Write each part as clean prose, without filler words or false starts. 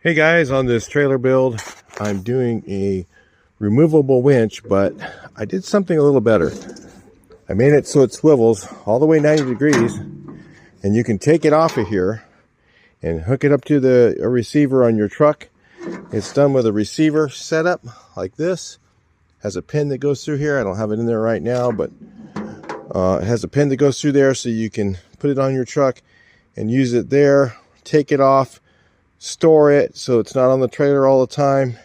Hey guys, on this trailer build, I'm doing a removable winch, but I did something a little better. I made it so it swivels all the way 90 degrees, and you can take it off of here and hook it up to a receiver on your truck. It's done with a receiver setup like this. Has a pin that goes through here. I don't have it in there right now, but it has a pin that goes through there, so you can put it on your truck and use it there, take it off, store it so it's not on the trailer all the time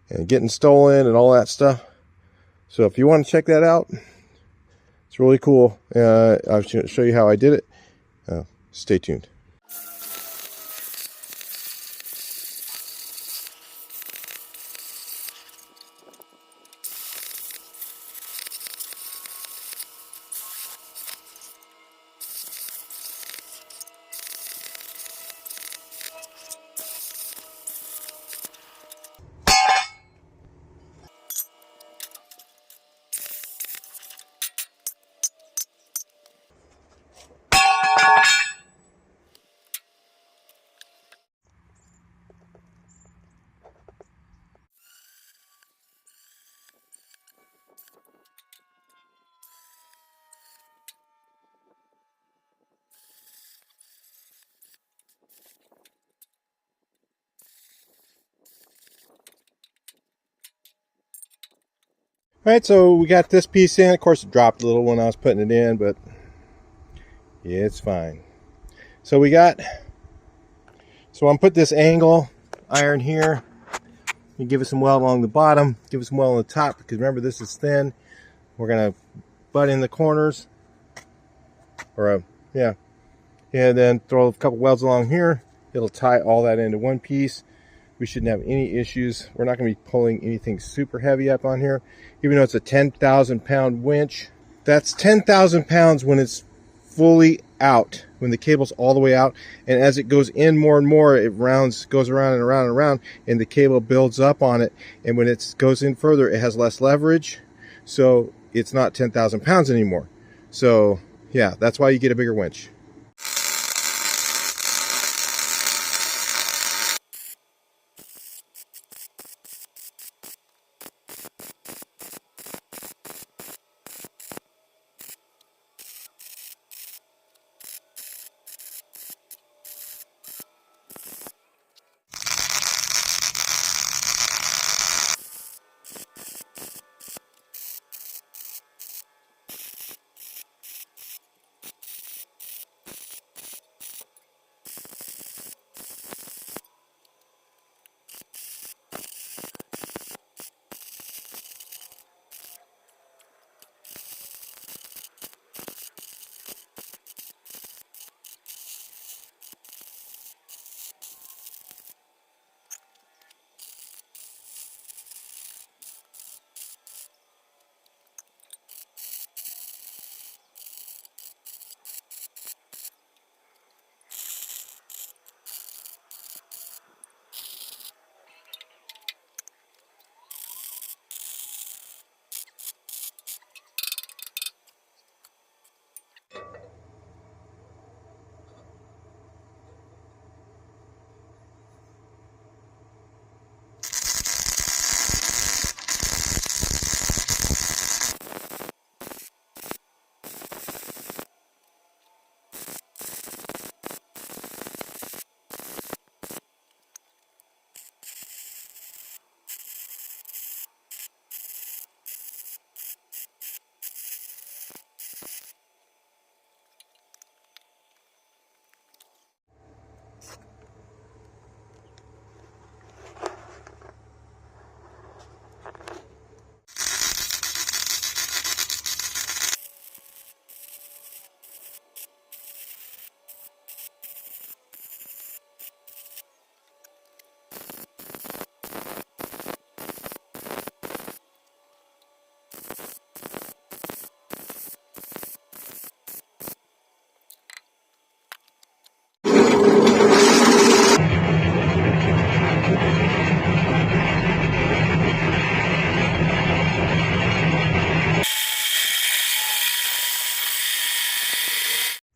and getting stolen and all that stuff. So if you want to check that out, it's really cool. I'll show you how I did it. Stay tuned. Alright, so we got this piece in. Of course, it dropped a little when I was putting it in, but yeah, it's fine. So I'm put this angle iron here. You give it some weld along the bottom, give it some weld on the top, because remember, this is thin. We're gonna butt in the corners, and then throw a couple welds along here. It'll tie all that into one piece. We shouldn't have any issues. We're not going to be pulling anything super heavy up on here, even though it's a 10,000 pound winch. That's 10,000 pounds when it's fully out, when the cable's all the way out, and as it goes in more and more, it goes around and around and around, and the cable builds up on it, and when it goes in further, it has less leverage, so it's not 10,000 pounds anymore. So yeah, that's why you get a bigger winch.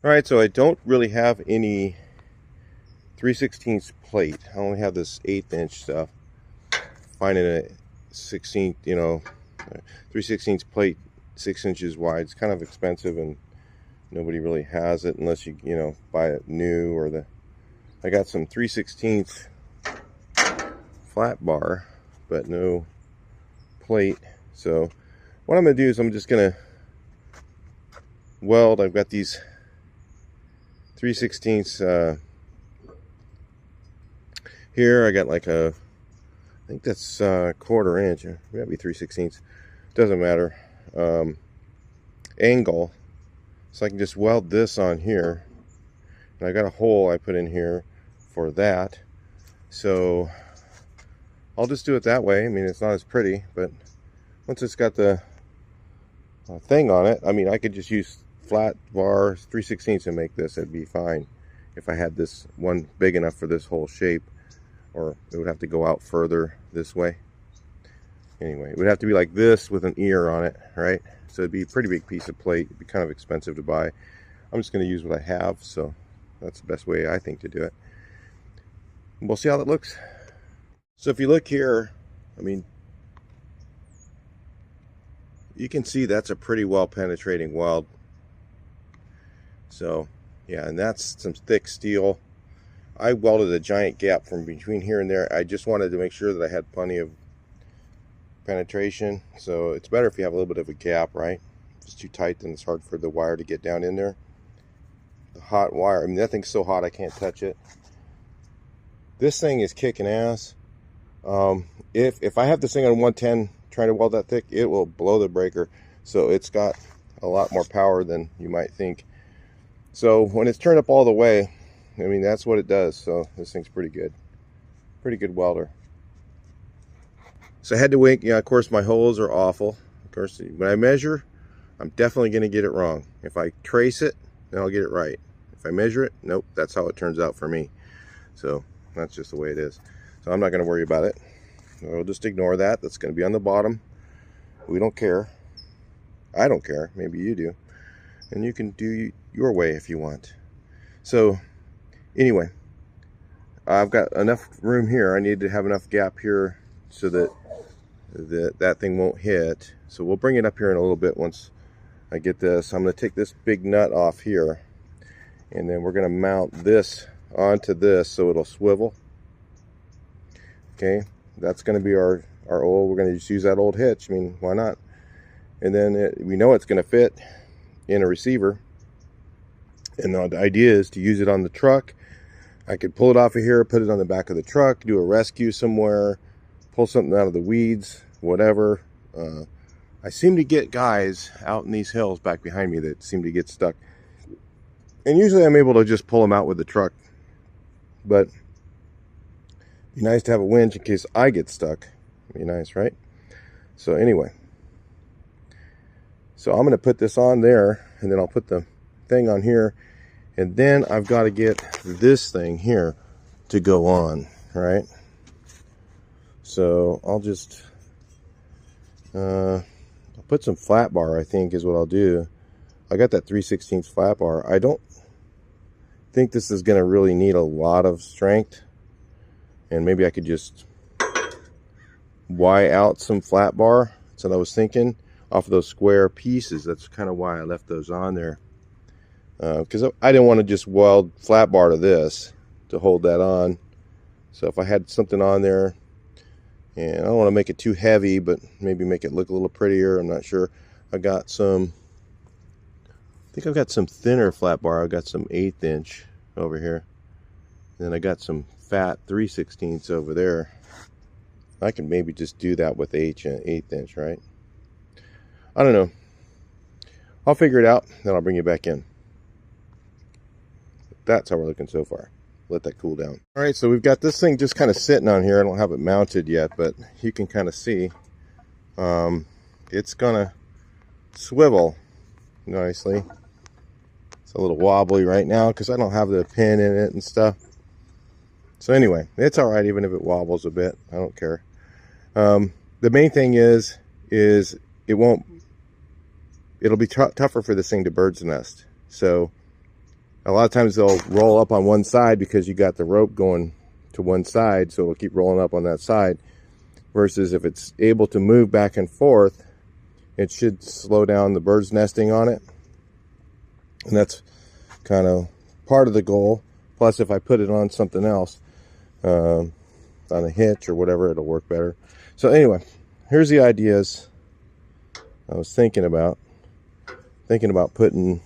All right, so I don't really have any 3/16 plate. I only have this 1/8 inch stuff. Finding a 16th, 3/16 plate 6 inches wide, it's kind of expensive, and nobody really has it unless you buy it new. Or I got some 3/16 flat bar, but no plate. So what I'm gonna do is I'm just gonna weld. I've got these 3/16 here. I got like I think that's 1/4 inch. It might be 3/16. Doesn't matter. Angle. So I can just weld this on here. And I got a hole I put in here for that. So I'll just do it that way. I mean, it's not as pretty, but once it's got the thing on it, I mean, I could just use flat bar 3/16 and make this. It'd be fine if I had this one big enough for this whole shape, or it would have to go out further this way. Anyway, it would have to be like this with an ear on it, right? So it'd be a pretty big piece of plate. It'd be kind of expensive to buy. I'm just going to use what I have, so that's the best way I think to do it. We'll see how that looks. So if you look here, I mean, you can see that's a pretty well penetrating weld. So yeah, and that's some thick steel. I welded a giant gap from between here and there. I just wanted to make sure that I had plenty of penetration. So it's better if you have a little bit of a gap, right? If it's too tight, then it's hard for the wire to get down in there. The hot wire, I mean, that thing's so hot I can't touch it. This thing is kicking ass. If I have this thing on 110 trying to weld that thick, it will blow the breaker. So it's got a lot more power than you might think. So when it's turned up all the way, I mean, that's what it does. So this thing's pretty good welder. So I had to wink. Yeah, of course my holes are awful. Of course, when I measure, I'm definitely going to get it wrong. If I trace it, then I'll get it right. If I measure it, nope, that's how it turns out for me. So that's just the way it is. So I'm not going to worry about it. We'll just ignore that. That's going to be on the bottom. We don't care. I don't care. Maybe you do. And you can do your way if you want. So anyway, I've got enough room here. I need to have enough gap here so that that thing won't hit. So we'll bring it up here in a little bit once I get this. I'm going to take this big nut off here, and then we're going to mount this onto this so it'll swivel. Okay, that's going to be our old. We're going to just use that old hitch. I mean, why not? And then we know it's going to fit in a receiver, and the idea is to use it on the truck. I could pull it off of here, put it on the back of the truck, do a rescue somewhere, pull something out of the weeds, whatever. I seem to get guys out in these hills back behind me that seem to get stuck, and usually I'm able to just pull them out with the truck, but it'd be nice to have a winch in case I get stuck. It'd be nice, right? So anyway, so I'm going to put this on there, and then I'll put the thing on here, and then I've got to get this thing here to go on, right? So I'll just I'll put some flat bar, I think is what I'll do. I got that 3/16 flat bar. I don't think this is going to really need a lot of strength, and maybe I could just Y out some flat bar. That's what I was thinking, off of those square pieces. That's kind of why I left those on there, because I didn't want to just weld flat bar to this to hold that on. So if I had something on there, and I don't want to make it too heavy, but maybe make it look a little prettier. I'm not sure. I got some, I think I've got some thinner flat bar. I've got some 1/8 inch over here. And then I got some fat 3/16 over there. I can maybe just do that with 1/8 inch, right? I don't know. I'll figure it out, then I'll bring you back in. That's how we're looking so far. Let that cool down. All right, so we've got this thing just kind of sitting on here. I don't have it mounted yet, but you can kind of see it's gonna swivel nicely. It's a little wobbly right now because I don't have the pin in it and stuff. So anyway, it's all right even if it wobbles a bit. I don't care. The main thing is it'll be tougher for this thing to bird's nest. So A lot of times they'll roll up on one side because you got the rope going to one side, so it'll keep rolling up on that side. Versus if it's able to move back and forth, it should slow down the birds nesting on it. And that's kind of part of the goal. Plus, if I put it on something else, on a hitch or whatever, it'll work better. So anyway, here's the ideas I was thinking about putting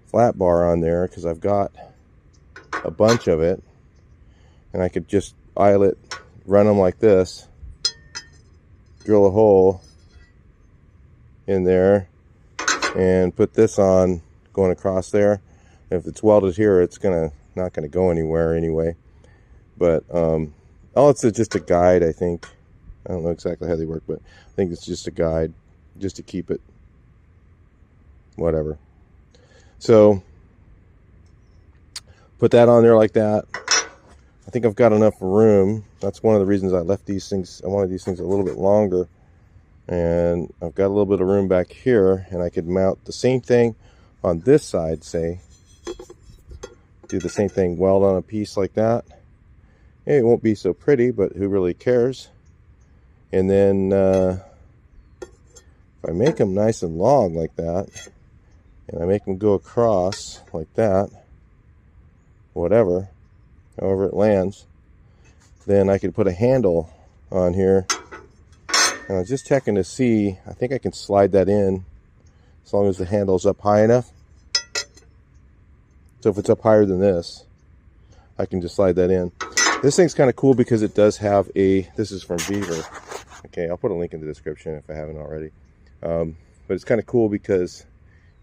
flat bar on there because I've got a bunch of it, and I could just eyelet run them like this, drill a hole in there, and put this on going across there. If it's welded here, it's not gonna go anywhere anyway. But all it's just a guide, I think. I don't know exactly how they work, but I think it's just a guide, just to keep it whatever. So put that on there like that. I think I've got enough room. That's one of the reasons I left these things. I wanted these things a little bit longer, and I've got a little bit of room back here, and I could mount the same thing on this side, say, do the same thing, weld on a piece like that. It won't be so pretty, but who really cares? And then if I make them nice and long like that, and I make them go across like that, whatever, however it lands, then I could put a handle on here. And I was just checking to see, I think I can slide that in as long as the handle's up high enough. So if it's up higher than this, I can just slide that in. This thing's kind of cool because it does have a, this is from Beaver. Okay, I'll put a link in the description if I haven't already. But it's kind of cool because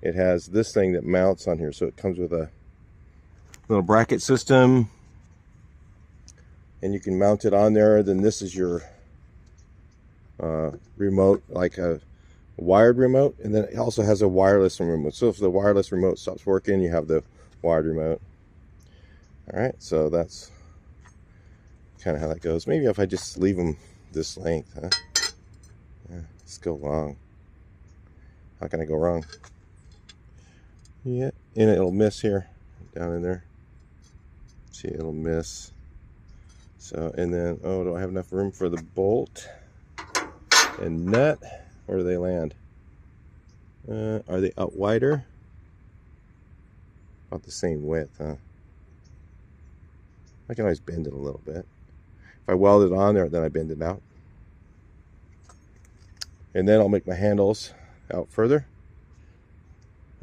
it has this thing that mounts on here. So it comes with a little bracket system, and you can mount it on there. Then this is your remote, like a wired remote, and then it also has a wireless remote. So if the wireless remote stops working, you have the wired remote. All right, so that's kind of how that goes. Maybe if I just leave them this length, huh? Yeah, let's go long. How can I go wrong? Yeah, and it'll miss here, down in there. See, it'll miss. So, and then, oh, do I have enough room for the bolt and nut? Where do they land? Are they out wider? About the same width, huh? I can always bend it a little bit. If I weld it on there, then I bend it out. And then I'll make my handles out further.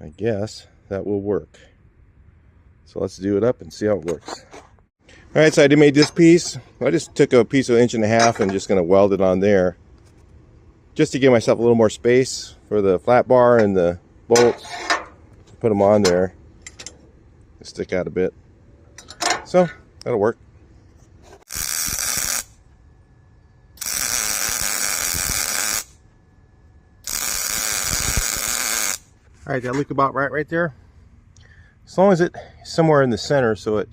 I guess that will work. So let's do it up and see how it works. All right, so I made this piece. I just took a piece of 1.5 inches and just gonna weld it on there, just to give myself a little more space for the flat bar and the bolts. Put them on there. Stick out a bit. So that'll work. All right, that look about right there. As long as it's somewhere in the center, so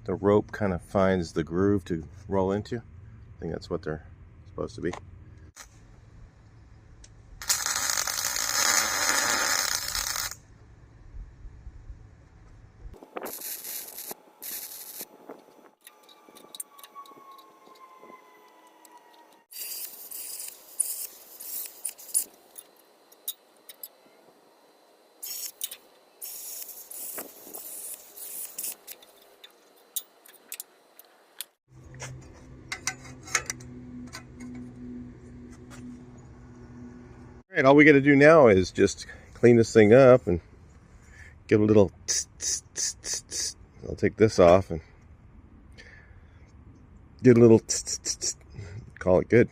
the rope kind of finds the groove to roll into. I think that's what they're supposed to be. All right, all we got to do now is just clean this thing up and give a little tss, tss, tss, tss, tss. I'll take this off and get a little tss, tss, tss, tss. Call it good.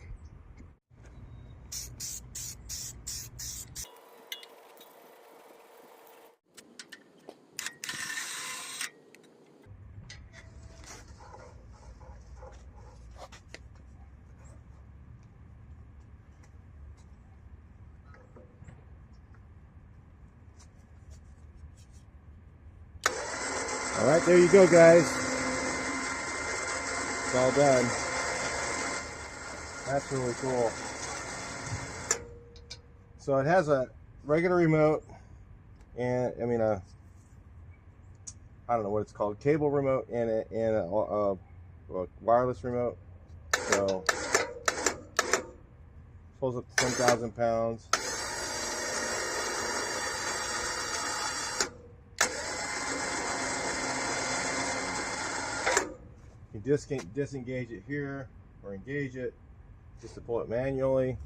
All right, there you go, guys. It's all done. That's really cool. So it has a regular remote and I mean I don't know what it's called, cable remote and a wireless remote. So pulls up to 10,000 pounds. You can disengage it here or engage it just to pull it manually.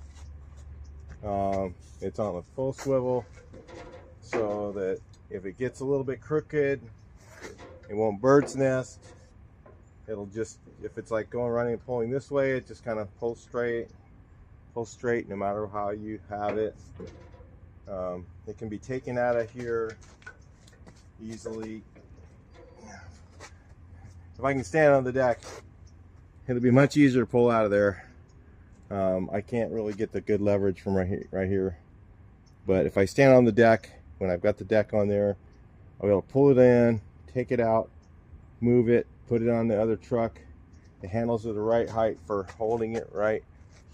It's on a full swivel so that if it gets a little bit crooked, it won't bird's nest. It'll just, if it's like going running and pulling this way, it just kind of pulls straight no matter how you have it. It can be taken out of here easily. If I can stand on the deck, it'll be much easier to pull out of there. I can't really get the good leverage from right here. But if I stand on the deck, when I've got the deck on there, I'll be able to pull it in, take it out, move it, put it on the other truck. The handles are the right height for holding it right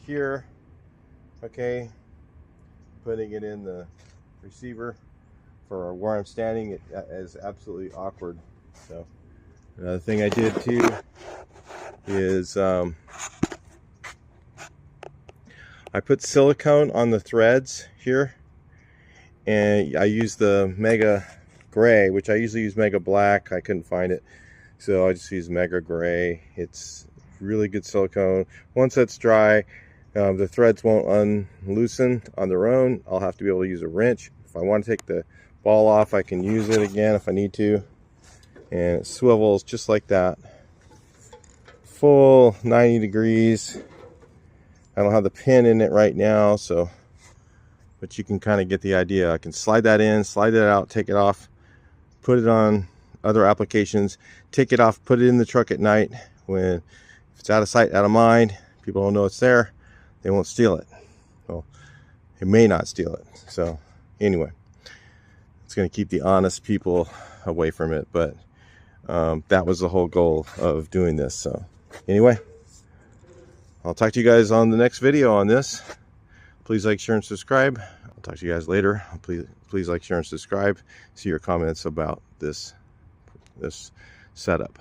here. Okay, putting it in the receiver for where I'm standing, it is absolutely awkward. So another thing I did too is I put silicone on the threads here, and I used the Mega Gray, which I usually use Mega Black. I couldn't find it, so I just use Mega Gray. It's really good silicone. Once that's dry, the threads won't unloosen on their own. I'll have to be able to use a wrench. If I want to take the ball off, I can use it again if I need to. And it swivels just like that. Full 90 degrees. I don't have the pin in it right now, so, but you can kind of get the idea. I can slide that in, slide that out, take it off, put it on other applications, take it off, put it in the truck at night. When, if it's out of sight, out of mind, people don't know it's there, they won't steal it. Well, they may not steal it. So anyway, it's going to keep the honest people away from it. But that was the whole goal of doing this. So anyway, I'll talk to you guys on the next video on this. Please like, share, and subscribe. I'll talk to you guys later. Please like, share, and subscribe. See your comments about this setup.